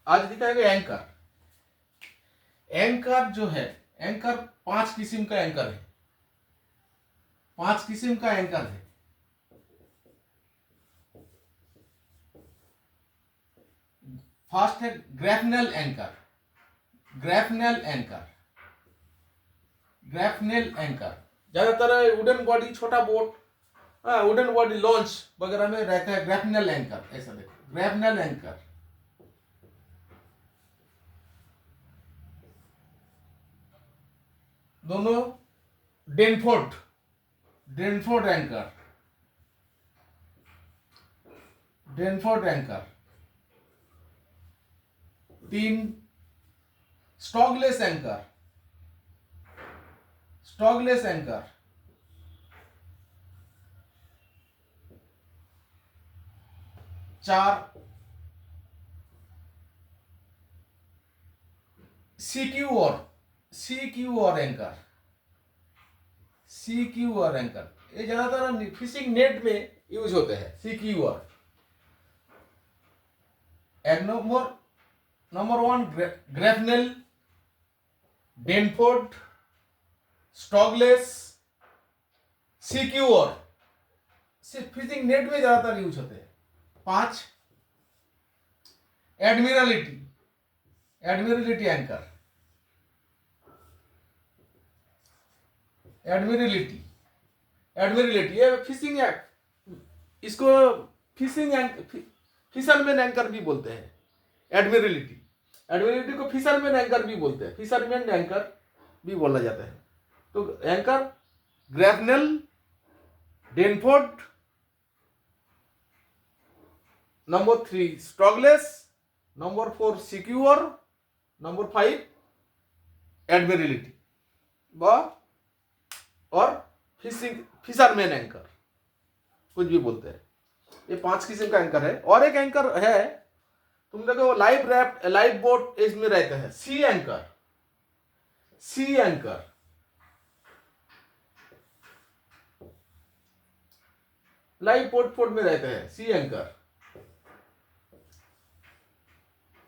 आज दिखाएगा anchor. Anchor जो है, एंकर 5 किस्म का एंकर है, 5 किस्म का एंकर है। फर्स्ट है ग्रैफनल एंकर, ग्रैफनल एंकर, ग्रैफनल एंकर ज्यादातर वुडन बॉडी, छोटा बोट, वुडन बॉडी लॉन्च वगैरह में रहता है ग्रैफनल एंकर। ऐसा देखो, ग्रैफनल एंकर। दोनों Danforth, Danforth anchor, Danforth anchor. 3 stockless anchor, stockless anchor. 4 secure, secure anchor, secure anchor. ये ज्यादातर फिशिंग नेट में यूज होते हैं, secure. Number 1 grapnel, Danforth, stockless, secure. सिर्फ फिशिंग नेट में ज्यादातर यूज होते हैं। 5 admiralty, admiralty anchor, admiralty, admiralty ये फिशिंग इसको फिशरमैन एंकर भी बोलते हैं। एडमिरलिटी, एडमिरलिटी को फिशरमैन एंकर भी बोलते हैं, फिशरमैन एंकर भी बोला जाता है। तो anchor grapnel, Danforth, number 3 stockless, number 4 secure, number 5 admiralty और फिशरमैन एंकर, कुछ भी बोलते हैं। ये 5 किस्म का एंकर है। और एक एंकर है, तुम देखो लाइव रैफ्ट, लाइव बोट इसमें रहते हैं, sea anchor, sea anchor. Live boat में रहते हैं सी एंकर।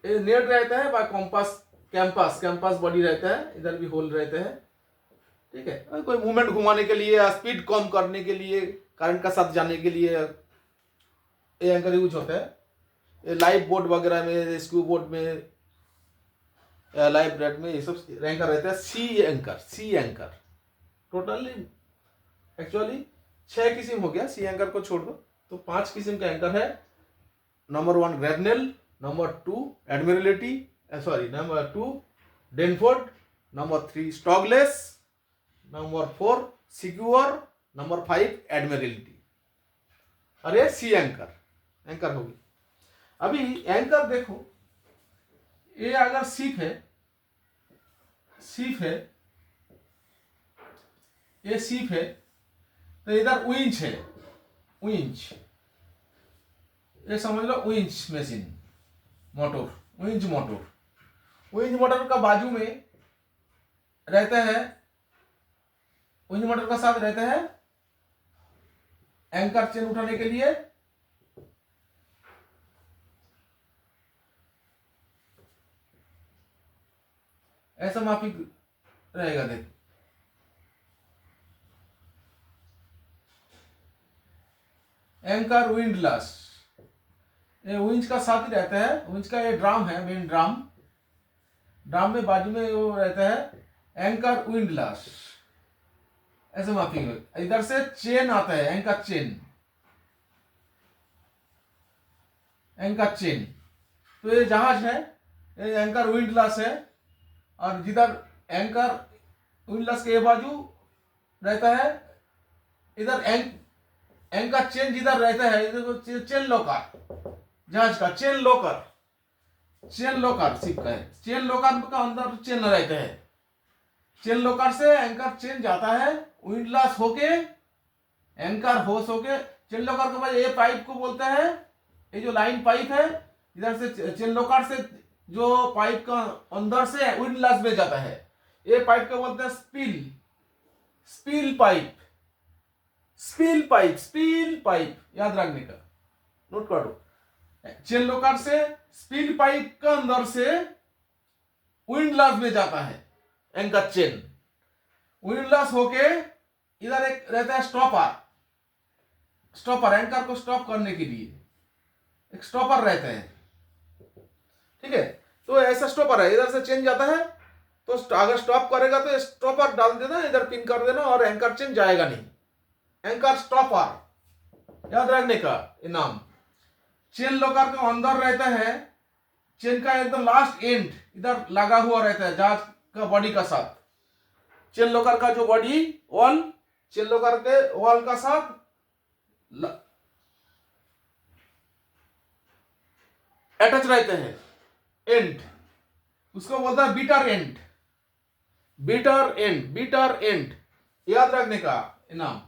ये नेट रहता है by compass, campus, campus body रहता है, इधर भी होल रहते हैं। ठीक है, और कोई मूवमेंट घुमाने के लिए या स्पीड कम करने के लिए, करंट का साथ जाने के लिए ये एंकर यूज होता है। ये लाइव बोट वगैरह में, रेस्क्यू बोट में, लाइव ब्रेड में ये सब एंकर रहता है, सी anchor, sea anchor. Totally actually 6 किस्म हो गया, सी एंकर को छोड़ दो तो 5 किस्म का एंकर है। Number 1 grapnel, number 2 admiralty, number 2 Danforth, number 3 stockless, number 4 secure, number 5 admiralty. और ये सी एंकर, एंकर होगी। अभी एंकर देखो, ये अगर सीप है, सीप है, ये सीप है, तो इधर विंच है, विंच, ये समझ लो winch machine, motor, winch motor. Winch motor का बाजू में रहता है, विंच मोटर का साथ रहता है एंकर चेन उठाने के लिए। ऐसा माफी रहेगा, देख एंकर विंडलास, ये विंच का साथ ही रहता है। विंच का ये ड्राम है, मेन ड्राम, ड्राम में बाजू में वो रहता है एंकर विंडलास। ऐसे माफी, इधर से चेन आता है, एंकर चेन, एंकर चेन। तो ये जहाज है, ये एंकर विंडलास है। और जिधर एंकर विंडलास के बाजू रहता है, इधर एंकर चेन जिधर रहता है, इधर चेन लॉकर, जहाज का chain locker, chain locker ship का है। चेन लॉकर का अंदर चेन रहते हैं, चेन लॉकर से एंकर चेन जाता है विंडलास होके, एंकर होस होके। चेन लॉकर के बाद ये पाइप को बोलते हैं, ये जो लाइन पाइप है, इधर से चेन लॉकर से जो पाइप का अंदर से विंडलास में जाता है, ये पाइप को बोलते हैं spill, spill pipe, spill pipe, spill pipe, याद रखने का, नोट करो। चेन लोकर से स्पीड पाइप के अंदर से विंडलास में जाता है एंकर चेन। विंडलास होके इधर एक रहता है स्टॉपर। स्टॉपर एंकर को स्टॉप करने के लिए एक स्टॉपर रहते हैं, ठीक है। तो ऐसा स्टॉपर है, इधर से चेन जाता है तो अगर स्टॉप करेगा तो स्टॉपर डाल देना, इधर पिन कर देना और एंकर चेन जाएगा नहीं। एंकर स्टॉपर याद रखने का नाम। चेन लोकर के अंदर रहता है, चेन का एकदम लास्ट एंड इधर लगा हुआ रहता है जहाज का बॉडी का साथ। चेन लोकर का जो बॉडी वॉल, चेन लोकर के वॉल का साथ अटैच रहते हैं एंड, उसको बोलता है bitter end. Bitter end, bitter end याद रखने का नाम।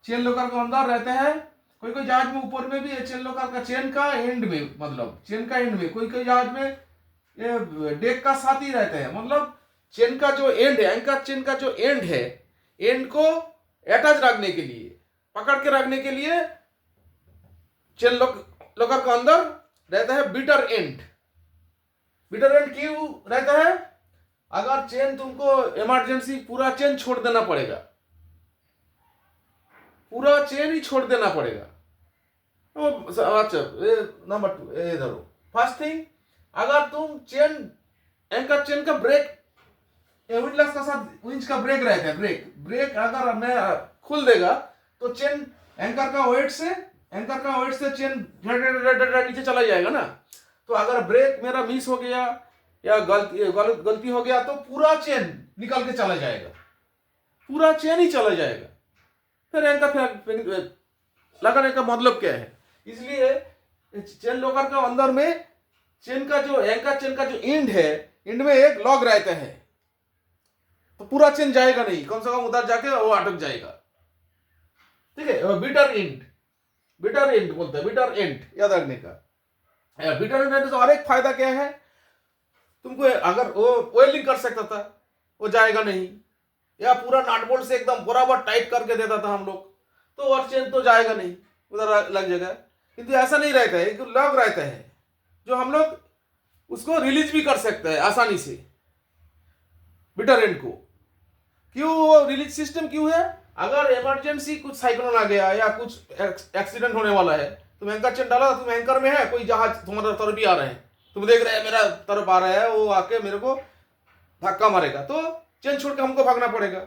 चेन लोकर के अंदर रहते हैं, कोई कोई जहाज में ऊपर में भी है चेन लोकर का, चेन का एंड में, मतलब चेन का एंड में। कोई कोई जहाज में ये डेक का साथ ही रहते हैं, मतलब चेन का जो एंड है, एंकर चेन का जो एंड है, एंड को अटैच रखने के लिए, पकड़ के रखने के लिए चेन लोकर के अंदर रहता है बीटर एंड। बीटर एंड क्यों रहता है? अगर चेन तुमको इमरजेंसी पूरा चेन छोड़ देना पड़ेगा, पूरा चेन ही छोड़ देना पड़ेगा तो अच्छा नंबर 2 ये धरो। फर्स्ट थिंग, अगर तुम चेन एंकर चेन का ब्रेक विंडलास का साथ विंच का ब्रेक रहता है, ब्रेक अगर मैं खुल देगा तो चेन एंकर का वेट से चेन नीचे चला जाएगा ना। तो अगर ब्रेक मेरा मिस हो गया या गलती हो गया तो पूरा चेन निकल के चला जाएगा, पूरा चेन ही चला जाएगा। फिर एंकर लगाने का मतलब क्या है? इसलिए चेन लोकर का अंदर में चेन का जो एंकर चेन का जो एंड है, एंड में एक लॉग रहता है, तो पूरा चेन जाएगा नहीं, कम से कम उधर जाके वो अटक जाएगा, ठीक है। बीटर एंड, बीटर एंड बोलते हैं, बीटर एंड याद रखने का। बीटर एंड और एक फायदा क्या है, तुमको अगर वो वेल्डिंग कर सकता था, वो जाएगा नहीं, या पूरा नाट बोल्ट से एकदम बराबर टाइट करके देता था हम लोग, तो और चेन तो जाएगा नहीं, उधर लग जाएगा। किंतु ऐसा नहीं रहता है, एक लॉक रहता है जो हम लोग उसको रिलीज भी कर सकते हैं आसानी से बीटर एंड को। क्यों वो रिलीज सिस्टम क्यों है? अगर इमरजेंसी कुछ साइक्लोन आ गया या कुछ एक्सीडेंट होने वाला है, तुम एंकर चेन डाला, तुम एंकर में है, कोई जहाज तुम्हारा तरफ भी आ रहे हैं, तुम देख रहे हैं मेरा तरफ आ रहा है, वो आके मेरे को धक्का मारेगा, तो चेन छोड़ के हमको भागना पड़ेगा।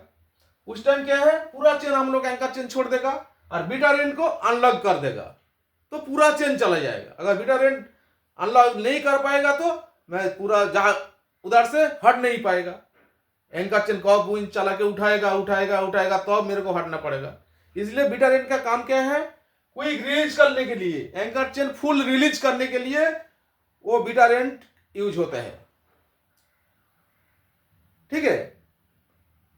उस टाइम क्या है, पूरा चेन हम लोग एंकर चेन छोड़ देगा और बीटर एंड को अनलॉक कर देगा, तो पूरा चेन चला जाएगा। अगर बीटर एंड अनलॉक नहीं कर पाएगा तो मैं पूरा जहाज उधर से हट नहीं पाएगा। एंकर चेन कब विंच चला के उठाएगा तो मेरे को हटना पड़ेगा। इसलिए बीटर एंड का काम क्या है, क्विक रिलीज करने के लिए, एंकर चेन फुल रिलीज करने के लिए वो बीटर एंड यूज होता है, ठीक है।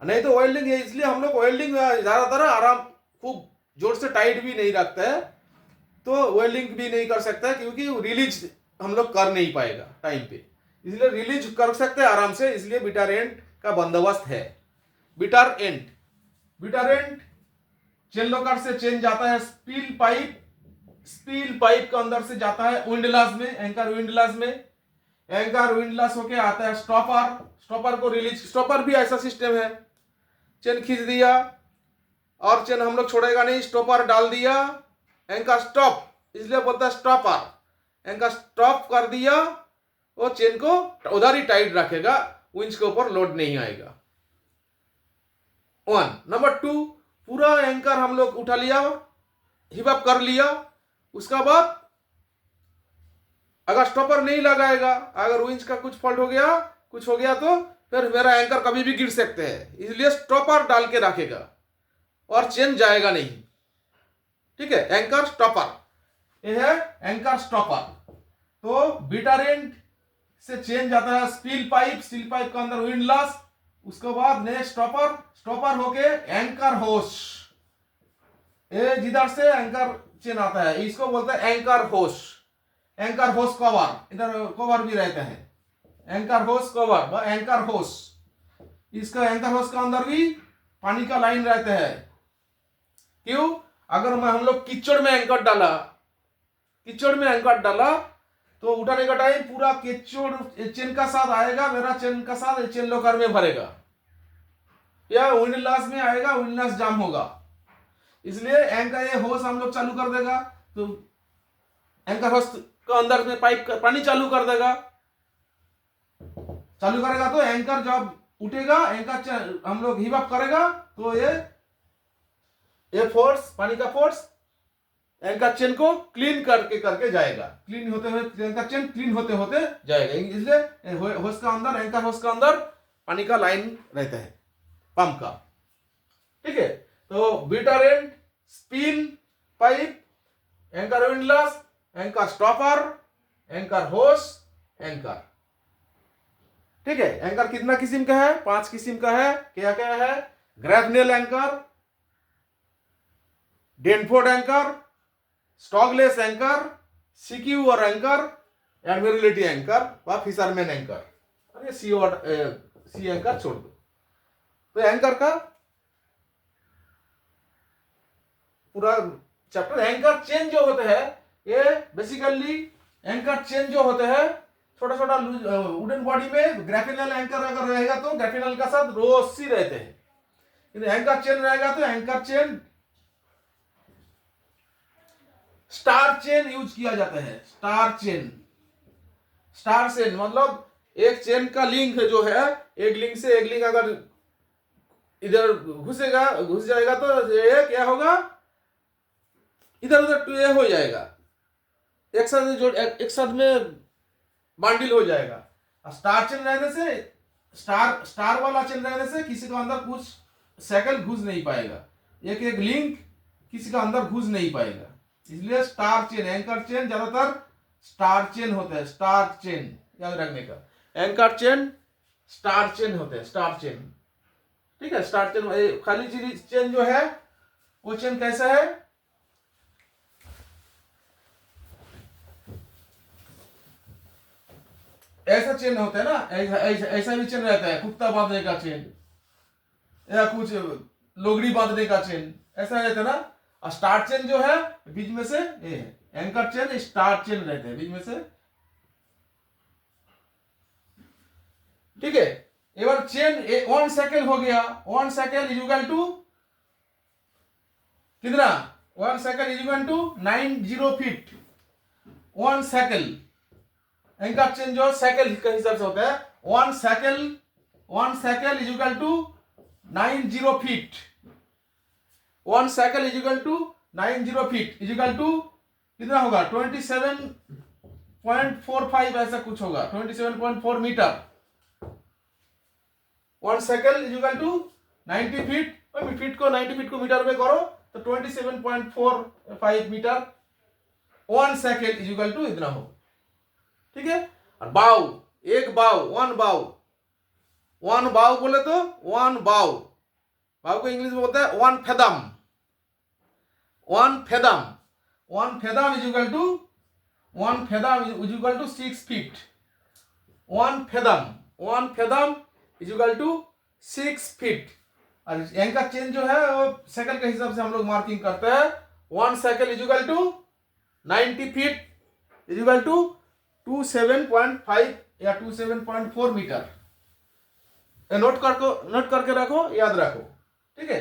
नहीं तो वेल्डिंग है, इसलिए हम लोग वेल्डिंग ज्यादातर आराम खूब जोर से टाइट भी नहीं रखता है, तो वेल्डिंग भी नहीं कर सकता है, क्योंकि रिलीज हम लोग कर नहीं पाएगा टाइम पे। इसलिए रिलीज कर सकते हैं आराम से, इसलिए बीटर एंड का बंदोबस्त है। Bitter end, bitter end chain locker से चेन जाता है स्पील पाइप के अंदर से जाता है विंडलास में, एंकर विंडलास में, एंकर विंडलास होके आता है स्टॉपर को रिलीज। स्टॉपर भी ऐसा सिस्टम है, चेन खींच दिया और चेन हम लोग छोड़ेगा नहीं, स्टॉपर डाल दिया, एंकर स्टॉप, इसलिए बोलता है स्टॉपर। एंकर स्टॉप कर दिया, वो चेन को उधर ही टाइट रखेगा, विंच के ऊपर लोड नहीं आएगा। 1 नंबर 2, पूरा एंकर हम लोग उठा लिया, हिप अप कर लिया, उसका बाद अगर स्टॉपर नहीं लगाएगा, अगर विंच का कुछ फॉल्ट हो गया तो फिर मेरा एंकर कभी भी गिर सकते हैं, इसलिए स्टॉपर डाल के रखेगा और चेन जाएगा नहीं, ठीक है। एंकर स्टॉपर, ये है एंकर स्टॉपर। तो बीटर एंड से चेन जाता है स्टील पाइप के अंदर विंडलास, उसके बाद नेक्स्ट स्टॉपर होके एंकर होस, ये जिधर से एंकर चेन आता है इसको बोलते हैं एंकर होस कवर, इधर कवर भी रहता है, एंकर होस कवर, एंकर होस। इसका एंकर होस के अंदर भी पानी का लाइन रहता है। क्यों? अगर हम लोग कीचड़ में एंकर डाला कीचड़ में एंकर डाला तो उठाने का टाइम पूरा कीचड़ चेन का साथ आएगा, मेरा चेन का साथ चेन लॉकर में भरेगा या विंडलास में आएगा, विंडलास जाम होगा। इसलिए एंकर ये होस हम लोग चालू कर देगा तो एंकर होस का अंदर में पाइप का पानी चालू कर देगा, चालू करेगा तो एंकर जब उठेगा, एंकर हम लोग हीव अप करेगा तो ये फोर्स, पानी का फोर्स एंकर चेन को क्लीन करके जाएगा, क्लीन होते हुए एंकर चेन क्लीन होते होते जाएगा। इसलिए होस का अंदर, एंकर होस का अंदर पानी का लाइन रहता है पंप का, ठीक है। तो bitter end, spin pipe, anchor windlass, anchor stopper, anchor hose, anchor, ठीक है। एंकर कितना किस्म का है? 5 किस्म का है। क्या क्या है? Grapnel anchor, Danforth anchor, stockless anchor, secure anchor, admiralty anchor व फिशरमैन एंकर। अरे सी एंकर छोड़ दो। तो एंकर का पूरा चैप्टर, एंकर चेन जो होते हैं ये बेसिकली एंकर चेन जो होते हैं छोटा छोटा वुडन बॉडी में ग्राफिनल एंकर अगर रहेगा तो ग्राफिनल का साथ रस्सी रहते हैं, लेकिन एंकर चेन रहेगा तो anchor chain star chain use किया जाता है। स्टार चेन, स्टार चेन मतलब एक चेन का लिंक जो है, एक लिंक से एक लिंक अगर इधर घुस जाएगा तो ये क्या होगा, इधर उधर ये हो जाएगा, एक साथ में बांडिल हो जाएगा। स्टार चेन रहने से, स्टार वाला चेन रहने से किसी का अंदर कुछ साइकिल घुस नहीं पाएगा, एक एक लिंक किसी का अंदर घुस नहीं पाएगा। इसलिए स्टार चेन, एंकर चेन ज्यादातर स्टार चेन होता है। स्टार चेन याद रखने का, एंकर चेन स्टार चेन होते हैं, स्टार चेन, ठीक है। स्टार चेन खाली चेन जो है वो चेन कैसा है, ऐसा चेन होता है ना, ऐसा भी चेन रहता है, कुत्ता बांधने का चेन या कुछ लोगड़ी बांधने का चेन, ऐसा रहता है ना। और स्टार चेन जो है बीच में से ये एंकर चेन, स्टार चेन रहते हैं बीच में से, ठीक है। एक बार चेन 1 साइकिल हो गया, 1 साइकिल इज इक्वल टू कितना, 1 cycle is equal to 90 feet. 1 cycle anchor chain जो साइकिल के हिसाब से होता है, 1 cycle is equal to 90 feet. 1 cycle is equal to 90 feet is equal to कितना होगा, 27.45 ऐसा कुछ होगा, 27.4 metre. 1 cycle is equal to 90 feet, feet को 90 फीट को मीटर में करो तो 27.45 metre 1 cycle is equal to इतना हो, ठीक है। और बाव, एक बाव, 1 बाव, 1 बाव बोले तो 1 बाव, बाव को इंग्लिश में बोलते हैं 1 fathom. 1 fathom, 1 fathom is equal to 1 fathom is equal to 6 feet. 1 fathom is equal to 6 feet. और एंकर चेन जो है वो साइकिल के हिसाब से हम लोग मार्किंग करते हैं। 1 cycle is equal to 90 feet is equal to 27.5 या 27.4 मीटर। नोट करके रखो, याद रखो, ठीक है।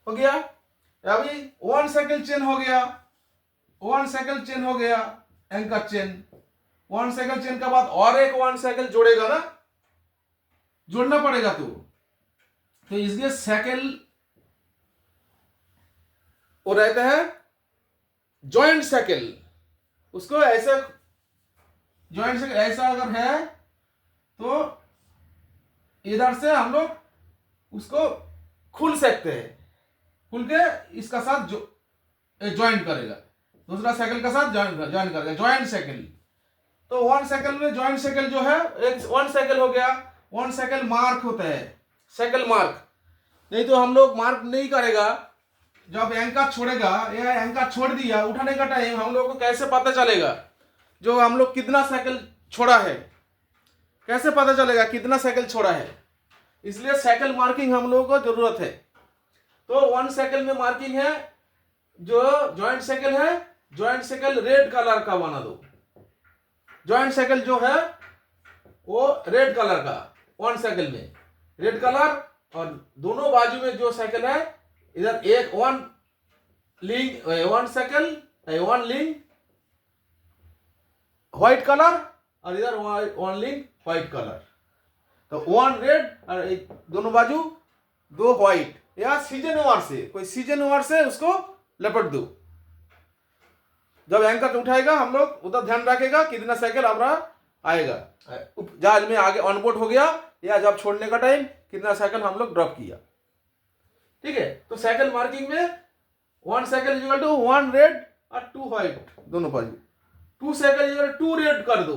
हो गया। अभी 1 साइकिल चेन हो गया, 1 साइकिल चेन हो गया एंकर चेन। 1 साइकिल चेन के बाद और एक 1 साइकिल जोड़ेगा ना, जोड़ना पड़ेगा तो इसलिए साइकिल वो रहता है जॉइंट साइकिल। उसको ऐसे जॉइंट साइकिल ऐसा अगर है तो इधर से हम लोग उसको खुल सकते हैं, खुल के इसका साथ ज्वाइन करेगा, दूसरा साइकिल का साथ ज्वाइन करेगा, ज्वाइंट साइकिल। तो 1 साइकिल में ज्वाइंट साइकिल जो है, एक 1 साइकिल हो गया, 1 साइकिल मार्क होता है, साइकिल मार्क। नहीं तो हम लोग मार्क नहीं करेगा, जब एंकर छोड़ेगा या एंकर छोड़ दिया, उठाने का टाइम हम लोग को कैसे पता चलेगा जो हम लोग कितना साइकिल छोड़ा है, कैसे पता चलेगा कितना साइकिल छोड़ा है। इसलिए साइकिल मार्किंग हम लोगों को जरूरत है। तो 1 साइकिल में मार्किंग है, जो जॉइंट साइकिल है ज्वाइंट साइकिल रेड कलर का बना दो। ज्वाइंट साइकिल जो है वो रेड कलर का, वन साइकिल में रेड कलर, और दोनों बाजू में जो साइकिल है इधर एक one link, one cycle one link white colour, और इधर वन लिंक व्हाइट कलर। तो वन रेड और दोनों बाजू दो व्हाइट, या सीजन ओवर से, कोई सीजन ओवर से उसको लपेट दो। जब एंकर उठाएगा हम लोग उधर ध्यान रखेगा कितना साइकिल हमारा आएगा, जहाज में आगे ऑनबोर्ड हो गया, या जब छोड़ने का टाइम कितना साइकिल हम लोग ड्रॉप किया। ठीक है, तो साइकिल मार्किंग में one cycle equal to one red और टू व्हाइट दोनों बाजू, two cycle equal to red कर दो,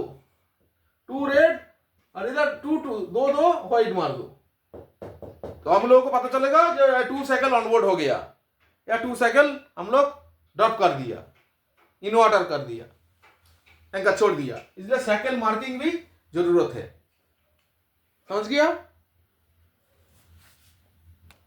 टू रेड और इधर टू टू दो दो व्हाइट मार दो। तो हम लोगों को पता चलेगा जो टू साइकिल ऑनबोर्ड हो गया, या टू साइकिल हम लोग ड्रॉप कर दिया, इन वाटर कर दिया, एंकर छोड़ दिया। इसलिए साइकिल मार्किंग भी जरूरत है। समझ गया?